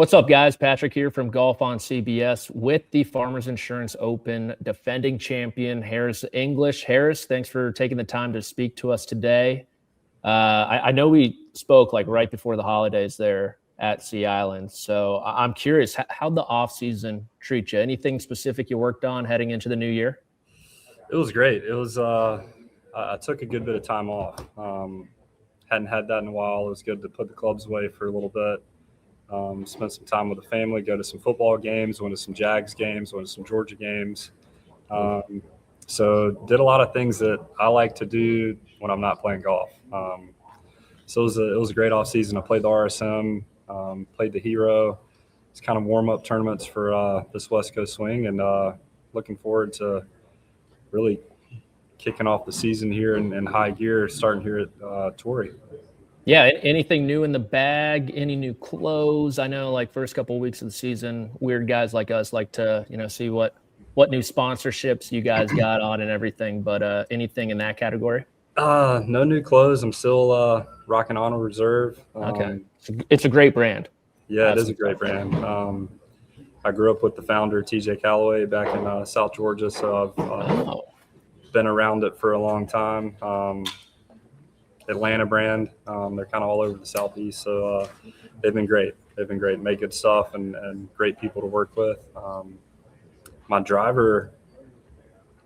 What's up, guys? Patrick here from Golf on CBS with the Farmers Insurance Open defending champion, Harris English. Harris, thanks for taking the time to speak to us today. I know we spoke like right before the holidays there at Sea Island, so I'm curious, how'd the offseason treat you? Anything specific you worked on heading into the new year? It was great. It was I took a good bit of time off. Hadn't had that in a while. It was good to put the clubs away for a little bit. Spent some time with the family, go to some football games, went to some Jags games, went to some Georgia games. So did a lot of things that I like to do when I'm not playing golf. So it was a great off season. I played the RSM, played the Hero. It's kind of warm-up tournaments for this West Coast swing, and looking forward to really kicking off the season here in high gear, starting here at Torrey. Yeah, anything new in the bag? Any new clothes? I know, like, first couple of weeks of the season, weird guys like us like to, see what new sponsorships you guys got on and everything. But anything in that category? No new clothes. I'm still rocking Honor Reserve. Okay, it's a great brand. Yeah, it is a great brand. I grew up with the founder, TJ Calloway, back in South Georgia, so I've been around it for a long time. Atlanta brand. They're kind of all over the Southeast, so they've been great. They've been great, make good stuff, and great people to work with. My driver,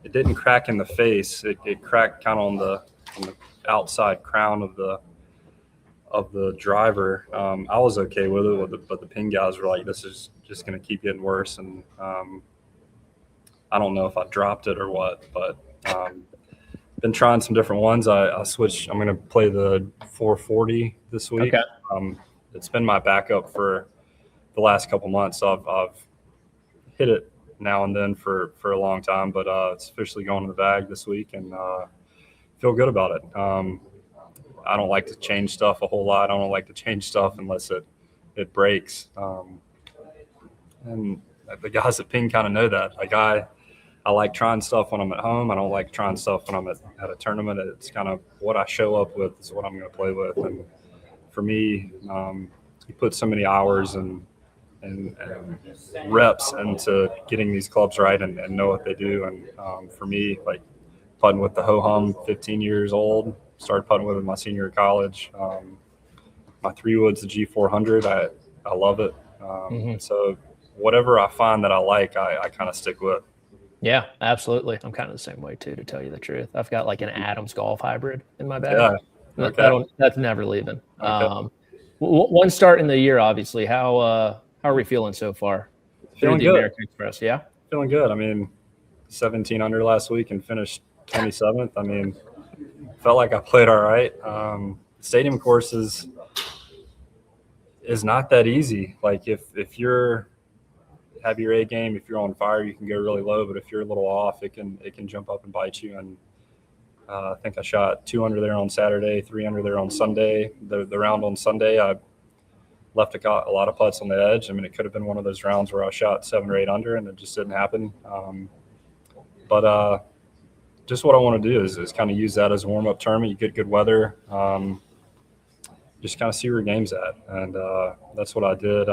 it didn't crack in the face. It cracked kind of on the outside crown of the driver. I was okay with it, but the pin guys were like, "This is just going to keep getting worse." And I don't know if I dropped it or what, but. Been trying some different ones. I switched. I'm going to play the 440 this week. Okay. It's been my backup for the last couple months. So I've hit it now and then for a long time, but it's officially going in the bag this week, and feel good about it. I don't like to change stuff a whole lot. I don't like to change stuff unless it breaks. And the guys at Ping kind of know that. Like I like trying stuff when I'm at home. I don't like trying stuff when I'm at a tournament. It's kind of what I show up with is what I'm going to play with. And for me, you put so many hours and reps into getting these clubs right and know what they do. And for me, like putting with the ho-hum, 15 years old, started putting with my senior year of college. My 3-wood's the G400. I love it. So whatever I find that I like, I kind of stick with. Yeah, absolutely. I'm kind of the same way too, to tell you the truth. I've got like an Adams golf hybrid in my bag. Yeah. Okay. That's never leaving. Okay. One start in the year, obviously. How are we feeling so far? Feeling good. American Express, yeah? Feeling good. I mean, 17 under last week and finished 27th. I mean, felt like I played all right. Stadium courses is not that easy. Like if you're have your A game, if you're on fire, you can go really low, but if you're a little off, it can jump up and bite you. And I think I shot 2 under there on Saturday, 3 under there on Sunday. The round on Sunday, I left a lot of putts on the edge. I mean, it could have been one of those rounds where I shot 7 or 8 under, and it just didn't happen. But just what I want to do is kind of use that as a warm-up tournament. You get good weather, just kind of see where your game's at, and that's what I did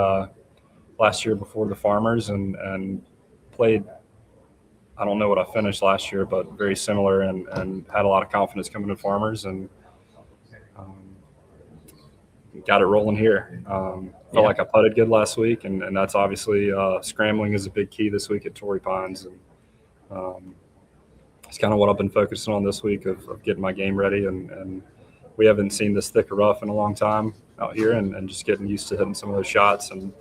last year before the Farmers, and played. I don't know what I finished last year, but very similar, and had a lot of confidence coming to Farmers, and got it rolling here. Felt like I putted good last week, and that's obviously scrambling is a big key this week at Torrey Pines, and it's kind of what I've been focusing on this week of getting my game ready, and we haven't seen this thick of rough in a long time out here, and just getting used to hitting some of those shots and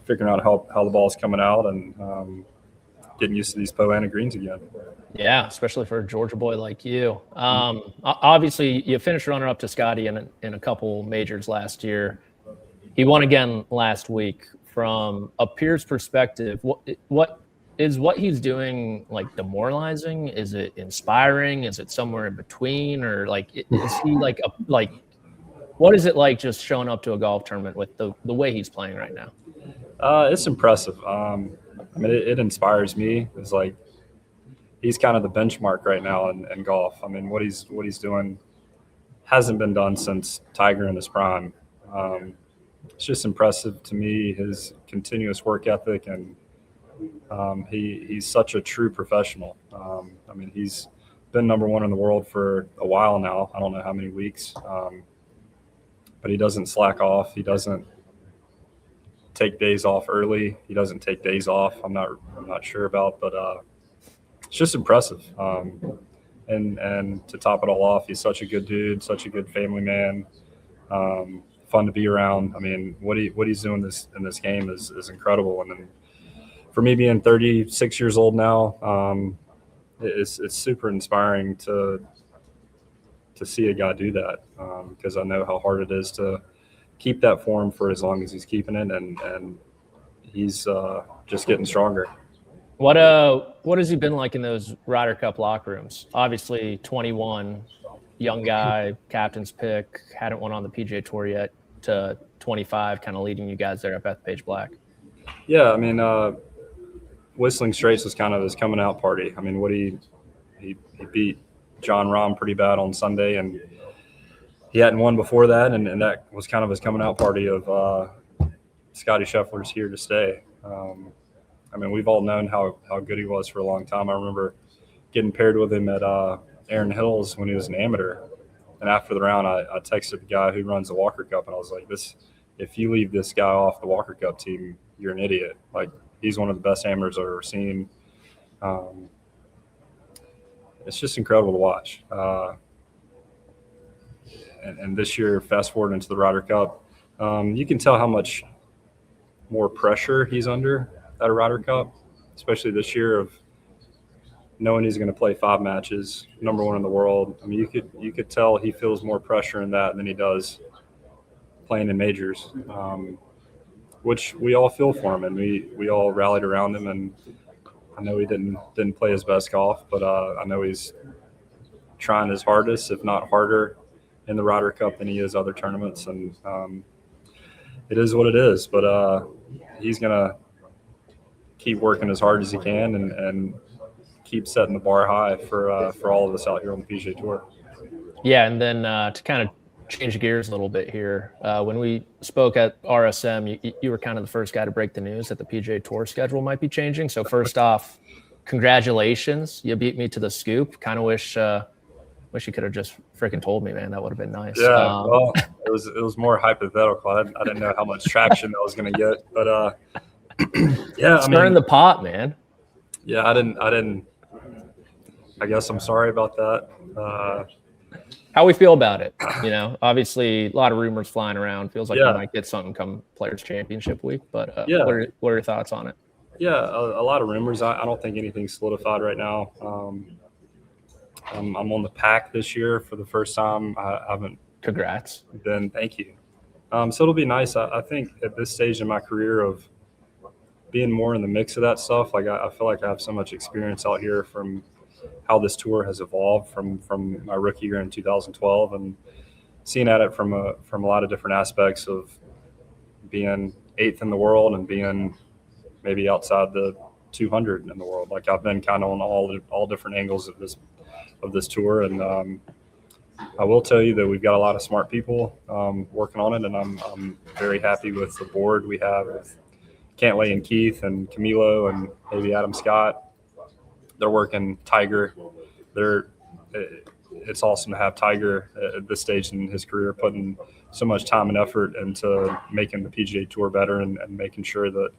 figuring out how the ball's coming out, and getting used to these Poana greens again. Yeah, especially for a Georgia boy like you. Obviously, you finished runner-up to Scottie in a couple majors last year. He won again last week. From a peer's perspective, what he's doing like demoralizing? Is it inspiring? Is it somewhere in between? Or like is he like what is it like just showing up to a golf tournament with the way he's playing right now? It's impressive. I mean, it inspires me. It's like he's kind of the benchmark right now in golf. I mean, what he's doing hasn't been done since Tiger in his prime. it's just impressive to me, his continuous work ethic, and he's such a true professional. I mean, he's been number one in the world for a while now. I don't know how many weeks, but he doesn't slack off. He doesn't take days off early. He doesn't take days off. I'm not sure about, but it's just impressive. And to top it all off, he's such a good dude, such a good family man. Fun to be around. I mean, what he's doing in this game is incredible. And then for me being 36 years old now, it's super inspiring to see a guy do that, because I know how hard it is to keep that form for as long as he's keeping it, and he's just getting stronger. What has he been like in those Ryder Cup locker rooms? Obviously 21, young guy, captain's pick, hadn't won on the PGA Tour yet, to 25, kind of leading you guys there at Bethpage Black. Yeah, I mean, Whistling Straits was kind of his coming out party. I mean, he beat John Rahm pretty bad on Sunday, and he hadn't won before that, and that was kind of his coming out party of Scottie Scheffler's here to stay. I mean, we've all known how good he was for a long time. I remember getting paired with him at Erin Hills when he was an amateur. And after the round, I texted the guy who runs the Walker Cup, and I was like, if you leave this guy off the Walker Cup team, you're an idiot. Like, he's one of the best amateurs I've ever seen. It's just incredible to watch. And this year, fast forward into the Ryder Cup, you can tell how much more pressure he's under at a Ryder Cup, especially this year, of knowing he's going to play 5 matches, number one in the world. I mean, you could tell he feels more pressure in that than he does playing in majors, which we all feel for him, and we all rallied around him. And I know he didn't play his best golf, but I know he's trying his hardest, if not harder, in the Ryder Cup than he is other tournaments. And it is what it is. But he's gonna keep working as hard as he can and keep setting the bar high for all of us out here on the PGA Tour. Yeah, and then to kind of change gears a little bit here, when we spoke at RSM, you were kind of the first guy to break the news that the PGA Tour schedule might be changing. So first off, congratulations. You beat me to the scoop. Kind of wish you could have just freaking told me, man. That would have been nice. Yeah, well, it was more hypothetical. I didn't know how much traction I was going to get, but yeah, stirring the pot, man. Yeah, I didn't. I guess I'm sorry about that. How we feel about it? You know, obviously a lot of rumors flying around. Feels like you might get something come Players Championship week. But what are your thoughts on it? Yeah, a lot of rumors. I don't think anything's solidified right now. I'm on the pack this year for the first time. I haven't. Congrats. Then thank you. So it'll be nice. I think at this stage in my career of being more in the mix of that stuff, like I feel like I have so much experience out here from how this tour has evolved from my rookie year in 2012, and seeing at it from a lot of different aspects of being 8th in the world and being maybe outside the 200 in the world. Like, I've been kind of on all different angles of this tour, and I will tell you that we've got a lot of smart people working on it, and I'm very happy with the board we have with Cantlay and Keith and Camilo and maybe Adam Scott. They're working Tiger. It's awesome to have Tiger at this stage in his career putting so much time and effort into making the PGA Tour better and making sure that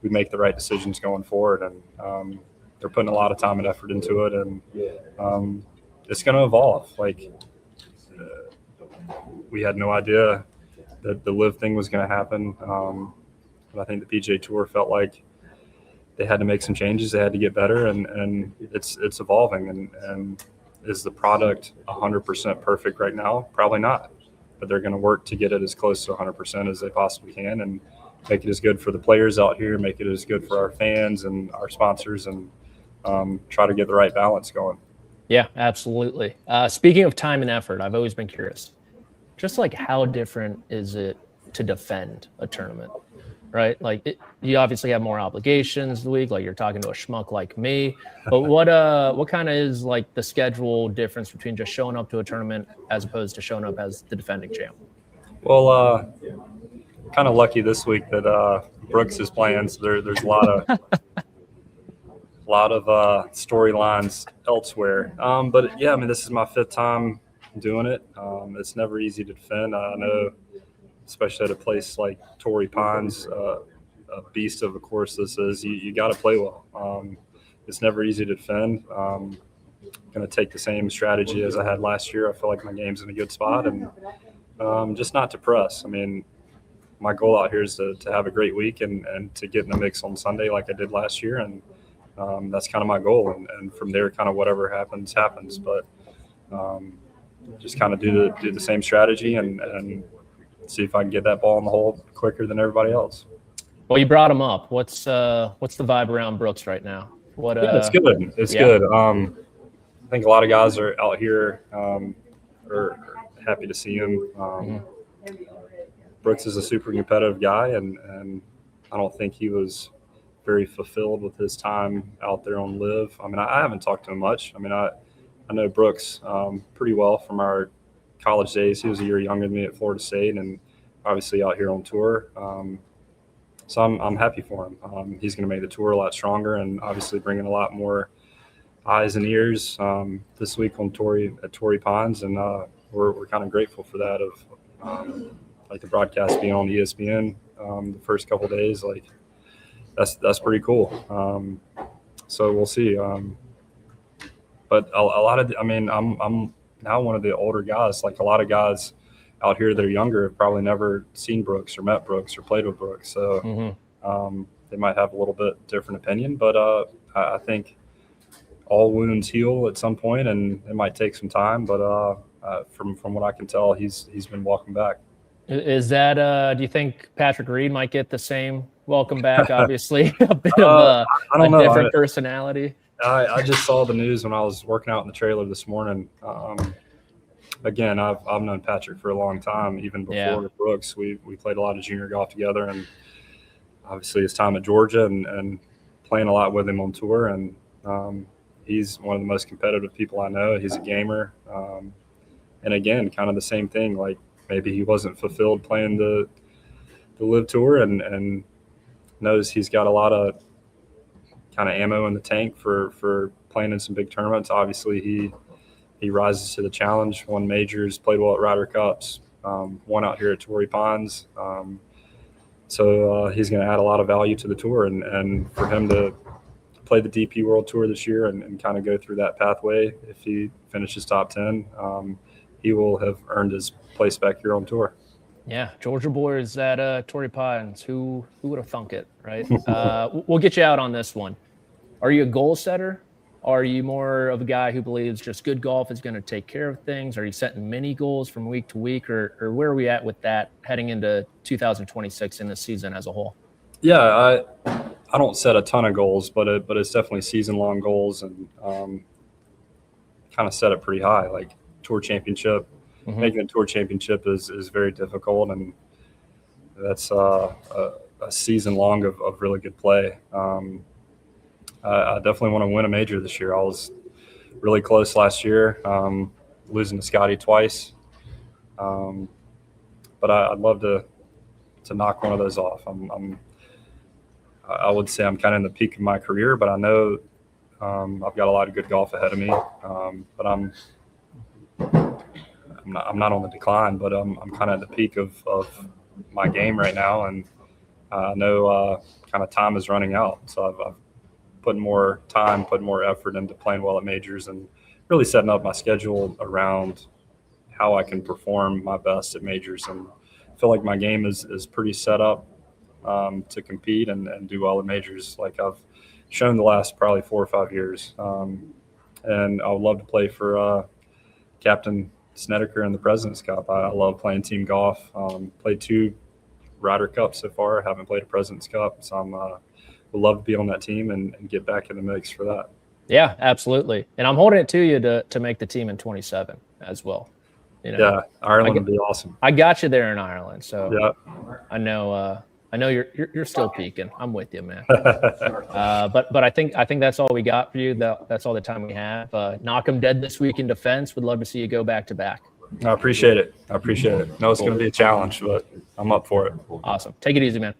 we make the right decisions going forward. And they're putting a lot of time and effort into it, and it's going to evolve. Like, we had no idea that the LIV thing was going to happen. But I think the PGA Tour felt like they had to make some changes. They had to get better, and it's evolving. And is the product 100% perfect right now? Probably not. But they're going to work to get it as close to 100% as they possibly can, and make it as good for the players out here, make it as good for our fans and our sponsors, and try to get the right balance going. Yeah, absolutely. Speaking of time and effort, I've always been curious. Just like, how different is it to defend a tournament? Right? Like, you obviously have more obligations the week, like you're talking to a schmuck like me, but what kind of is like the schedule difference between just showing up to a tournament as opposed to showing up as the defending champ? Well, kind of lucky this week that Brooks is playing. So there's a lot of storylines elsewhere. But yeah, I mean, this is my 5th time doing it. It's never easy to defend. I know, especially at a place like Torrey Pines, a beast of a course this is. You got to play well. It's never easy to defend. Going to take the same strategy as I had last year. I feel like my game's in a good spot, and just not to press. I mean, my goal out here is to have a great week and to get in the mix on Sunday like I did last year, and that's kind of my goal. And from there, kind of whatever happens. But just kind of do the same strategy and see if I can get that ball in the hole quicker than everybody else. Well, you brought him up. What's the vibe around Brooks right now? It's good. It's good. I think a lot of guys are out here are happy to see him. Brooks is a super competitive guy, and I don't think he was very fulfilled with his time out there on Live. I mean, I haven't talked to him much. I mean, I know Brooks pretty well from our college days. He was a year younger than me at Florida State, and obviously out here on tour. So I'm happy for him. He's going to make the tour a lot stronger, and obviously bringing a lot more eyes and ears this week on Torrey Pines, and we're kind of grateful for that. Of like the broadcast being on ESPN the first couple of days, like that's pretty cool. So we'll see. But a lot of, I mean, I'm now one of the older guys. Like a lot of guys out here that are younger have probably never seen Brooks or met Brooks or played with Brooks. So they might have a little bit different opinion. But I think all wounds heal at some point, and it might take some time. But from what I can tell, he's been welcome back. Is that do you think Patrick Reed might get the same welcome back? Obviously, a bit of a different personality. I just saw the news when I was working out in the trailer this morning. Again, I've known Patrick for a long time, even before Brooks. We played a lot of junior golf together, and obviously his time at Georgia and playing a lot with him on tour. And he's one of the most competitive people I know. He's a gamer. And again, kind of the same thing. Like maybe he wasn't fulfilled playing the Live Tour, and knows he's got a lot of kind of ammo in the tank for playing in some big tournaments. Obviously, he rises to the challenge, won majors, played well at Ryder Cups, won out here at Torrey Pines. So he's going to add a lot of value to the tour, and for him to play the DP World Tour this year and kind of go through that pathway, if he finishes top 10, he will have earned his place back here on tour. Yeah, Georgia boys at Torrey Pines. Who would have thunk it, right? We'll get you out on this one. Are you a goal setter? Are you more of a guy who believes just good golf is going to take care of things? Are you setting mini goals from week to week, or where are we at with that heading into 2026 in the season as a whole? Yeah, I don't set a ton of goals, but it's definitely season-long goals, and kind of set it pretty high, like tour championship. Making a tour championship is very difficult, and that's a season long of really good play. I definitely want to win a major this year. I was really close last year, losing to Scottie twice. But I'd love to knock one of those off. I would say I'm kind of in the peak of my career, but I know I've got a lot of good golf ahead of me. But I'm not on the decline, but I'm kind of at the peak of my game right now, and I know kind of time is running out. So I've put more time, put more effort into playing well at majors, and really setting up my schedule around how I can perform my best at majors. And I feel like my game is pretty set up to compete and do well at majors, like I've shown the last probably 4 or 5 years. And I would love to play for Captain Snedeker in the President's Cup. I love playing team golf. Played 2 Ryder Cups so far. I haven't played a President's Cup, so would love to be on that team and get back in the mix for that. Yeah, absolutely. And I'm holding it to you to make the team in 27 as well. You know, yeah, Ireland would be awesome. I got you there in Ireland, so yeah. I know you're still peaking. I'm with you, man. But I think that's all we got for you. That's all the time we have. Knock 'em dead this week in defense. Would love to see you go back to back. I appreciate it. I appreciate it. No, it's going to be a challenge, but I'm up for it. Awesome. Take it easy, man.